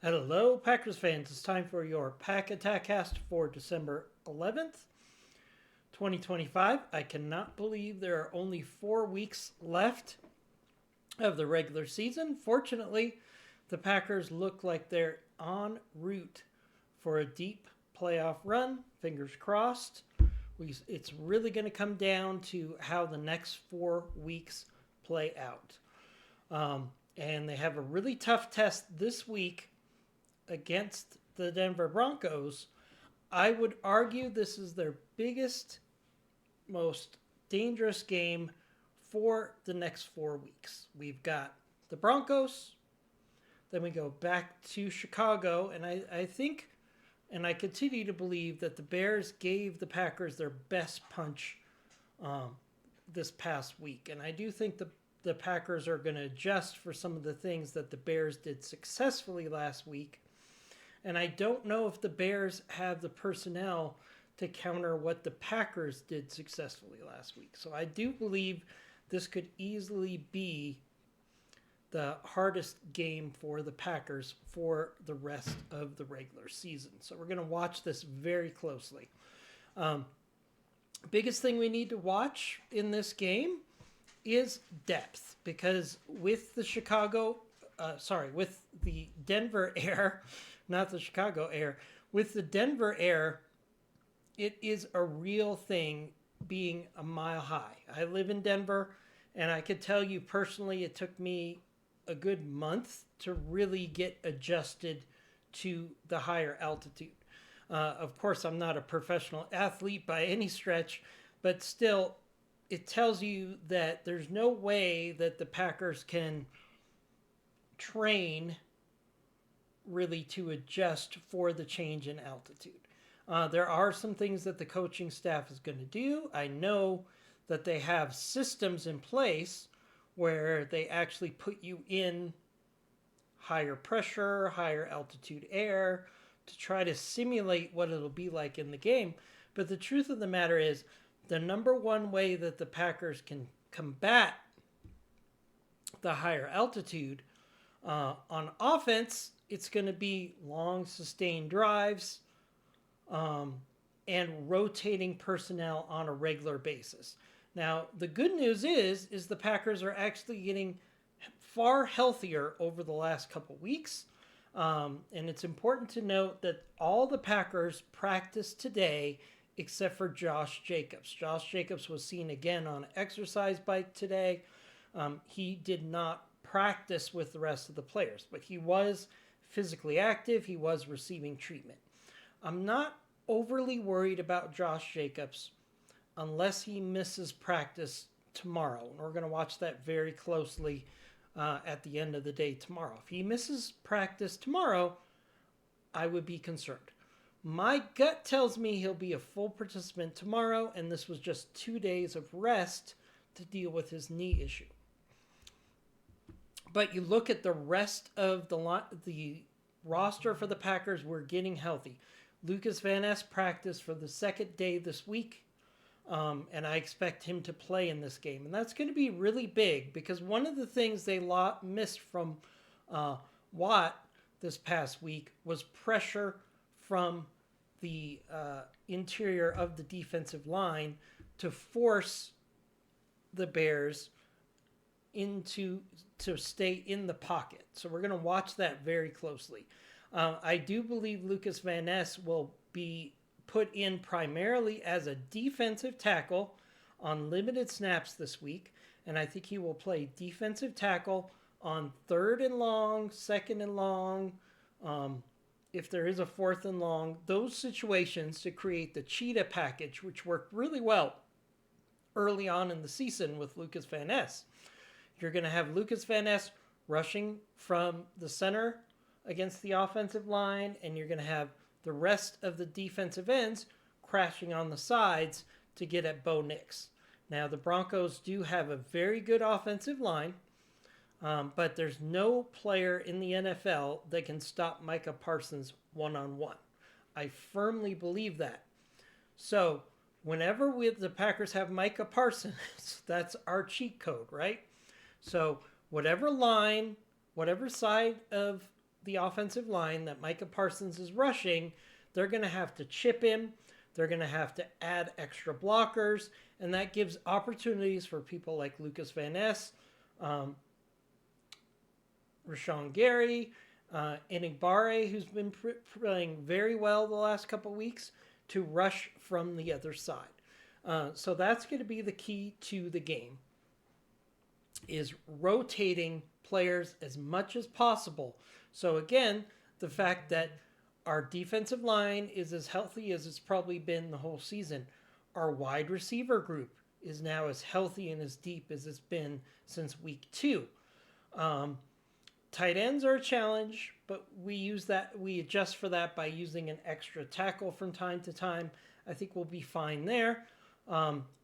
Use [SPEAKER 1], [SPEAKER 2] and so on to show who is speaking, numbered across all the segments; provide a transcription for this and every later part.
[SPEAKER 1] Hello, Packers fans. It's time for your Pack Attack cast for December 11th, 2025. I cannot believe there are only 4 weeks left of the regular season. Fortunately, the Packers look like they're en route for a deep playoff run. Fingers crossed. It's really going to come down to how the next 4 weeks play out. And they have a really tough test this week against the Denver Broncos. I would argue this is their biggest, most dangerous game for the next 4 weeks. We've got the Broncos, then we go back to Chicago, and I think, and I continue to believe that the Bears gave the Packers their best punch this past week. And I do think the Packers are going to adjust for some of the things that the Bears did successfully last week. And I don't know if the Bears have the personnel to counter what the Packers did successfully last week. So I do believe this could easily be the hardest game for the Packers for the rest of the regular season. So we're going to watch this very closely. Biggest thing we need to watch in this game is depth, because with the with the Denver Air, not the Chicago Air, with the Denver Air, it is a real thing being a mile high. I live in Denver, and I could tell you personally, it took me a good month to really get adjusted to the higher altitude. Of course, I'm not a professional athlete by any stretch, but still, it tells you that there's no way that the Packers can train really to adjust for the change in altitude. There are some things that the coaching staff is going to do. I know that they have systems in place where they actually put you in higher pressure, higher altitude air to try to simulate what it'll be like in the game. But the truth of the matter is, the number one way that the Packers can combat the higher altitude on offense, it's going to be long, sustained drives and rotating personnel on a regular basis. Now, the good news is the Packers are actually getting far healthier over the last couple weeks. And it's important to note that all the Packers practiced today except for Josh Jacobs. Josh Jacobs was seen again on an exercise bike today. He did not practice with the rest of the players, but he was physically active. He was receiving treatment. I'm not overly worried about Josh Jacobs unless he misses practice tomorrow. And we're going to watch that very closely at the end of the day tomorrow. If he misses practice tomorrow, I would be concerned. My gut tells me he'll be a full participant tomorrow, and this was just 2 days of rest to deal with his knee issue. But you look at the rest of the roster for the Packers, we're getting healthy. Lucas Van Ness practiced for the second day this week, and I expect him to play in this game. And that's going to be really big, because one of the things they missed from Watt this past week was pressure from the interior of the defensive line to force the Bears to stay in the pocket. So we're going to watch that very closely. I do believe Lucas Van Ness will be put in primarily as a defensive tackle on limited snaps this week, and I think he will play defensive tackle on 3rd and long, 2nd and long, if there is a 4th and long, those situations to create the cheetah package, which worked really well early on in the season with Lucas Van Ness. You're going to have Lucas Van Ness rushing from the center against the offensive line, and you're going to have the rest of the defensive ends crashing on the sides to get at Bo Nix. Now, the Broncos do have a very good offensive line, but there's no player in the NFL that can stop Micah Parsons one-on-one. I firmly believe that. So, whenever the Packers have Micah Parsons, that's our cheat code, right? So, whatever line, whatever side of the offensive line that Micah Parsons is rushing, they're going to have to chip him. They're going to have to add extra blockers, and that gives opportunities for people like Lucas Van Ness, Rashawn Gary, Enigbare, who's been playing very well the last couple weeks, to rush from the other side. So that's going to be the key to the game, is rotating players as much as possible. So again, the fact that our defensive line is as healthy as it's probably been the whole season. Our wide receiver group is now as healthy and as deep as it's been since week 2. Tight ends are a challenge, but we adjust for that by using an extra tackle from time to time. I think we'll be fine there.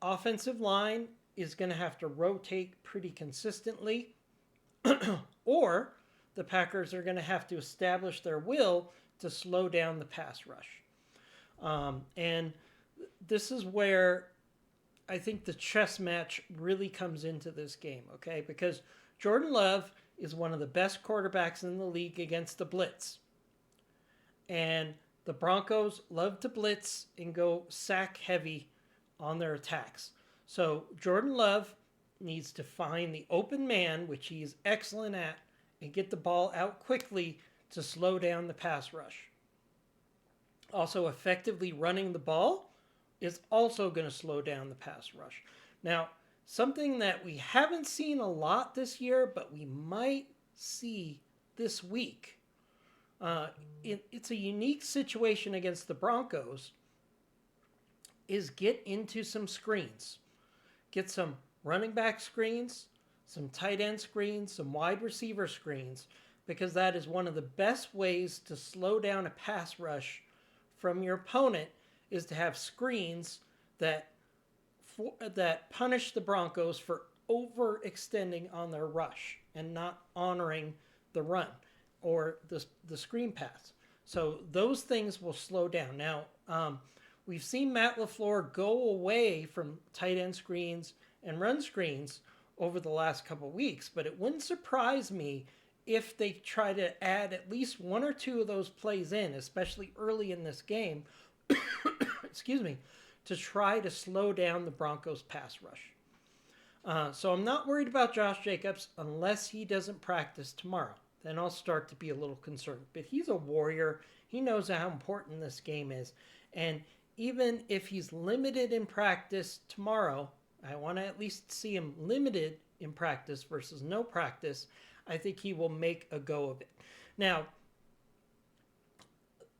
[SPEAKER 1] Offensive line is going to have to rotate pretty consistently, or the Packers are going to have to establish their will to slow down the pass rush. And this is where I think the chess match really comes into this game, okay? Because Jordan Love is one of the best quarterbacks in the league against the blitz. And the Broncos love to blitz and go sack heavy on their attacks. So Jordan Love needs to find the open man, which he is excellent at, and get the ball out quickly to slow down the pass rush. Also, effectively running the ball is also going to slow down the pass rush. Now, something that we haven't seen a lot this year, but we might see this week. It's a unique situation against the Broncos, is get into some screens. Get some running back screens, some tight end screens, some wide receiver screens, because that is one of the best ways to slow down a pass rush from your opponent, is to have screens that punish the Broncos for overextending on their rush and not honoring the run or the screen pass. So those things will slow down. Now, we've seen Matt LaFleur go away from tight end screens and run screens over the last couple of weeks, but it wouldn't surprise me if they try to add at least one or two of those plays in, especially early in this game, excuse me, to try to slow down the Broncos' pass rush. So I'm not worried about Josh Jacobs unless he doesn't practice tomorrow. Then I'll start to be a little concerned. But he's a warrior. He knows how important this game is. And even if he's limited in practice tomorrow, I want to at least see him limited in practice versus no practice. I think he will make a go of it. Now,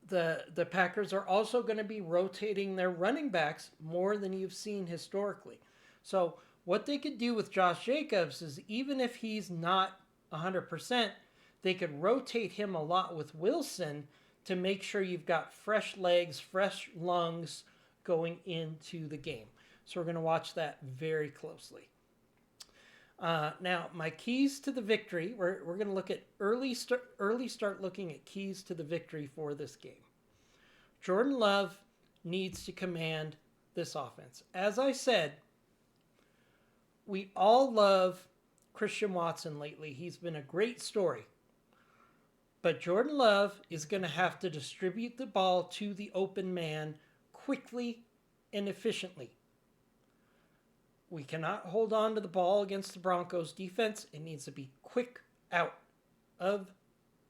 [SPEAKER 1] the Packers are also going to be rotating their running backs more than you've seen historically. So what they could do with Josh Jacobs is, even if he's not 100%, they could rotate him a lot with Wilson to make sure you've got fresh legs, fresh lungs going into the game. So we're going to watch that very closely. Now, my keys to the victory, we're going to look at early start looking at keys to the victory for this game. Jordan Love needs to command this offense. As I said, we all love Christian Watson lately. He's been a great story. But Jordan Love is going to have to distribute the ball to the open man quickly and efficiently. We cannot hold on to the ball against the Broncos defense. It needs to be quick out of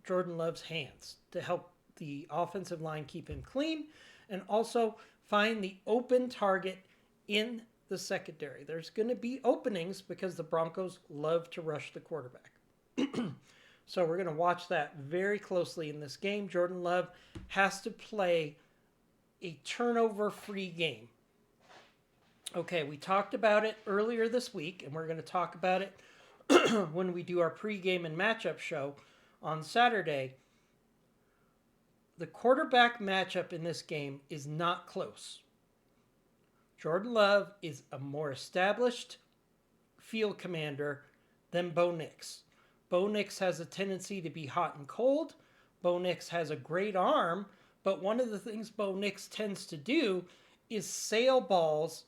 [SPEAKER 1] Jordan Love's hands to help the offensive line keep him clean, and also find the open target in the secondary. There's going to be openings because the Broncos love to rush the quarterback. So we're going to watch that very closely in this game. Jordan Love has to play a turnover-free game. Okay, we talked about it earlier this week, and we're going to talk about it when we do our pregame and matchup show on Saturday. The quarterback matchup in this game is not close. Jordan Love is a more established field commander than Bo Nix. Bo Nix has a tendency to be hot and cold. Bo Nix has a great arm, but one of the things Bo Nix tends to do is sail balls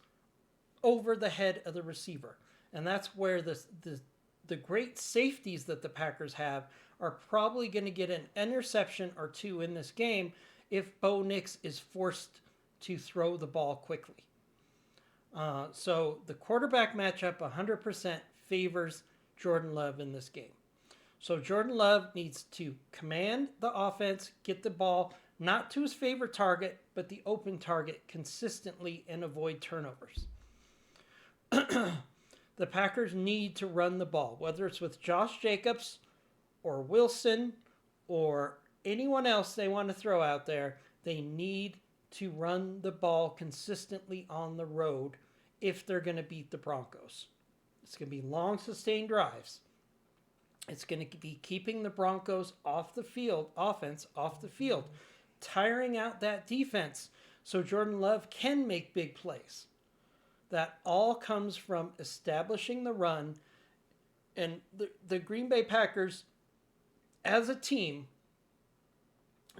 [SPEAKER 1] over the head of the receiver. And that's where the great safeties that the Packers have are probably going to get an interception or two in this game if Bo Nix is forced to throw the ball quickly. So the quarterback matchup 100% favors Jordan Love in this game. So Jordan Love needs to command the offense, get the ball not to his favorite target, but the open target consistently and avoid turnovers. The Packers need to run the ball, whether it's with Josh Jacobs or Wilson or anyone else they want to throw out there. They need to run the ball consistently on the road if they're going to beat the Broncos. It's going to be long, sustained drives. It's going to be keeping the Broncos off the field, offense off the field, tiring out that defense so Jordan Love can make big plays. That all comes from establishing the run. And the Green Bay Packers, as a team,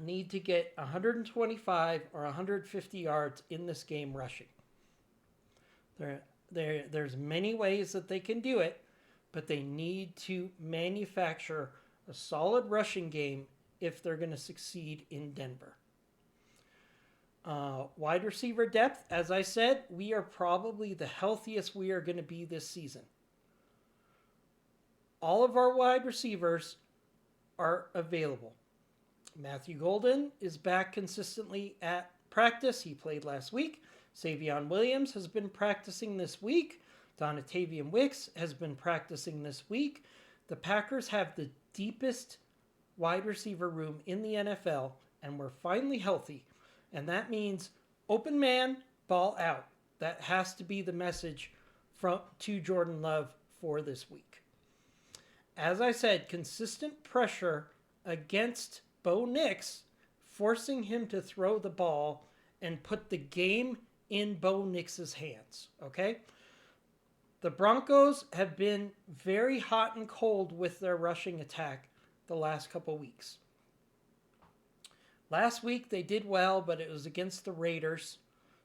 [SPEAKER 1] need to get 125 or 150 yards in this game rushing. There's many ways that they can do it, but they need to manufacture a solid rushing game if they're going to succeed in Denver. Wide receiver depth, as I said, we are probably the healthiest we are going to be this season. All of our wide receivers are available. Matthew Golden is back consistently at practice. He played last week. Savion Williams has been practicing this week. Donatavian Wicks has been practicing this week. The Packers have the deepest wide receiver room in the NFL, and we're finally healthy. And that means open man, ball out. That has to be the message to Jordan Love for this week. As I said, consistent pressure against Bo Nix, forcing him to throw the ball and put the game in Bo Nix's hands. Okay? The Broncos have been very hot and cold with their rushing attack the last couple weeks. Last week they did well, but it was against the Raiders.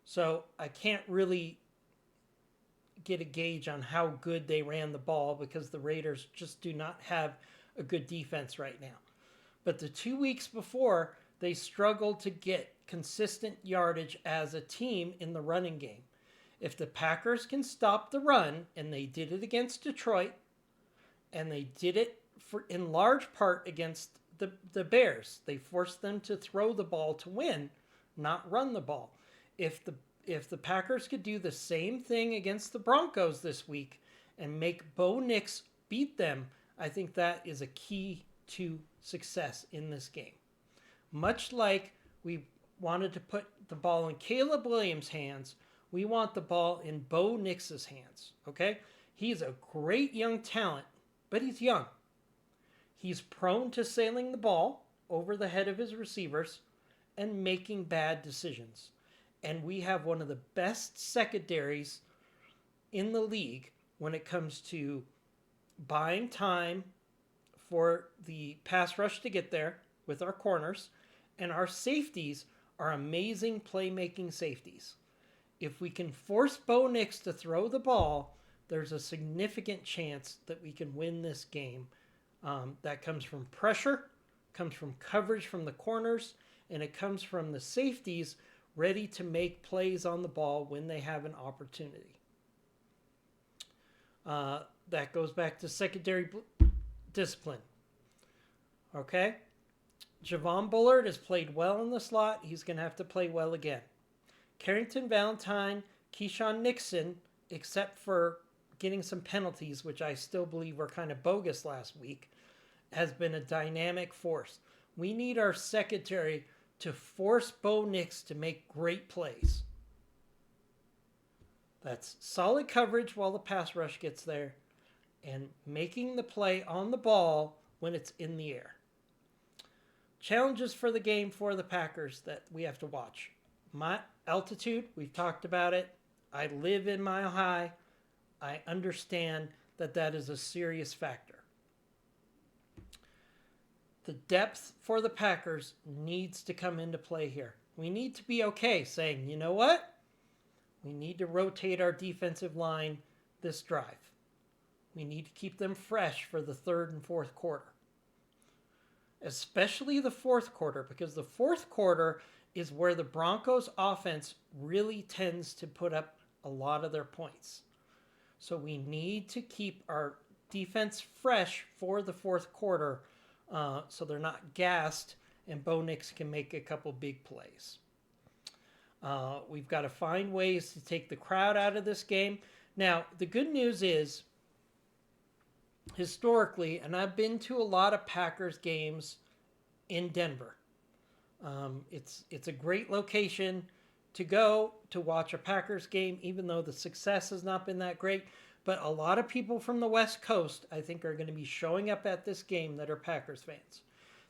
[SPEAKER 1] So I can't really get a gauge on how good they ran the ball because the Raiders just do not have a good defense right now. But the 2 weeks before, they struggled to get consistent yardage as a team in the running game. If the Packers can stop the run, and they did it against Detroit, and they did it in large part against the Bears. They forced them to throw the ball to win, not run the ball. If the Packers could do the same thing against the Broncos this week and make Bo Nix beat them, I think that is a key to success in this game. Much like we wanted to put the ball in Caleb Williams' hands, we want the ball in Bo Nix's hands, okay? He's a great young talent, but he's young. He's prone to sailing the ball over the head of his receivers and making bad decisions. And we have one of the best secondaries in the league when it comes to buying time for the pass rush to get there with our corners. And our safeties are amazing playmaking safeties. If we can force Bo Nix to throw the ball, there's a significant chance that we can win this game. That comes from pressure, comes from coverage from the corners, and it comes from the safeties ready to make plays on the ball when they have an opportunity. That goes back to secondary discipline. Okay? Javon Bullard has played well in the slot. He's going to have to play well again. Carrington Valentine, Keyshawn Nixon, except for getting some penalties, which I still believe were kind of bogus last week, has been a dynamic force. We need our secondary to force Bo Nix to make great plays. That's solid coverage while the pass rush gets there and making the play on the ball when it's in the air. Challenges for the game for the Packers that we have to watch. My altitude, we've talked about it. I live in Mile High. I understand that is a serious factor. The depth for the Packers needs to come into play here. We need to be okay saying, you know what? We need to rotate our defensive line this drive. We need to keep them fresh for the third and fourth quarter. especially the fourth quarter, because the fourth quarter is where the Broncos offense really tends to put up a lot of their points. So we need to keep our defense fresh for the fourth quarter so they're not gassed and Bo Nix can make a couple big plays. We've got to find ways to take the crowd out of this game. Now, the good news is, historically, and I've been to a lot of Packers games in Denver. It's a great location to go to watch a Packers game, even though the success has not been that great. But a lot of people from the West Coast, I think, are going to be showing up at this game that are Packers fans.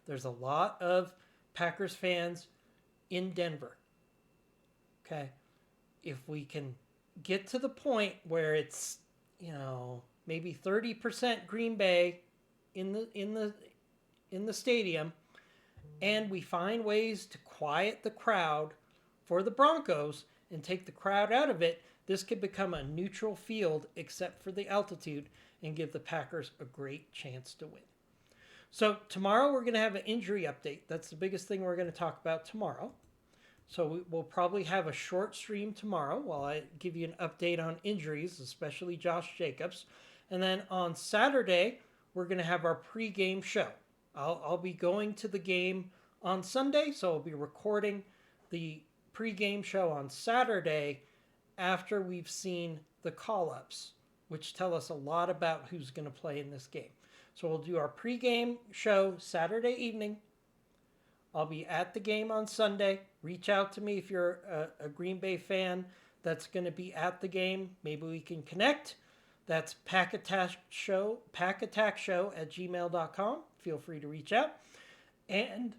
[SPEAKER 1] There's a lot of Packers fans in Denver. Okay? If we can get to the point where it's, maybe 30% Green Bay in the stadium, and we find ways to quiet the crowd for the Broncos and take the crowd out of it, this could become a neutral field except for the altitude and give the Packers a great chance to win. So tomorrow we're going to have an injury update. That's the biggest thing we're going to talk about tomorrow. So we'll probably have a short stream tomorrow while I give you an update on injuries, especially Josh Jacobs. And then on Saturday, we're going to have our pregame show. I'll be going to the game on Sunday, so I'll be recording the pregame show on Saturday after we've seen the call-ups, which tell us a lot about who's going to play in this game. So we'll do our pregame show Saturday evening. I'll be at the game on Sunday. Reach out to me if you're a Green Bay fan that's going to be at the game. Maybe we can connect. That's packattackshow at gmail.com. Feel free to reach out. And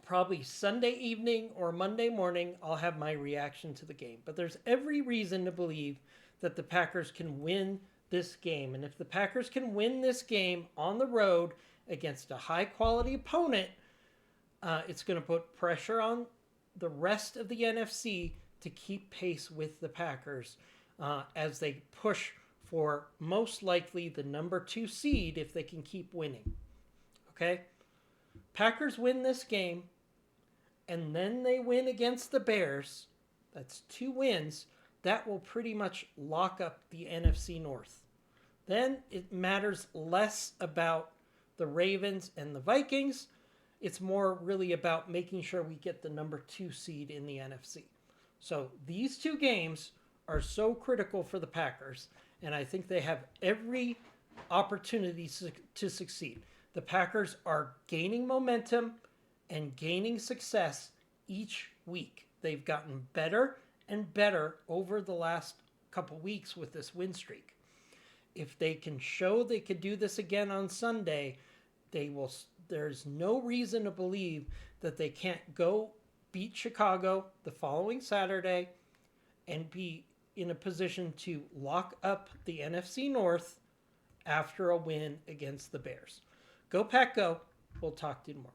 [SPEAKER 1] probably Sunday evening or Monday morning, I'll have my reaction to the game. But there's every reason to believe that the Packers can win this game. And if the Packers can win this game on the road against a high-quality opponent, it's going to put pressure on the rest of the NFC to keep pace with the Packers as they push for most likely the number 2 seed if they can keep winning. Okay? Packers win this game, and then they win against the Bears. That's 2 wins. That will pretty much lock up the NFC North. Then it matters less about the Ravens and the Vikings. It's more really about making sure we get the number 2 seed in the NFC. So these 2 games are so critical for the Packers, and I think they have every opportunity to succeed. The Packers are gaining momentum and gaining success each week. They've gotten better and better over the last couple weeks with this win streak. If they can show they could do this again on Sunday, they will. There's no reason to believe that they can't go beat Chicago the following Saturday and be in a position to lock up the NFC North after a win against the Bears. Go Pack, go. We'll talk to you tomorrow.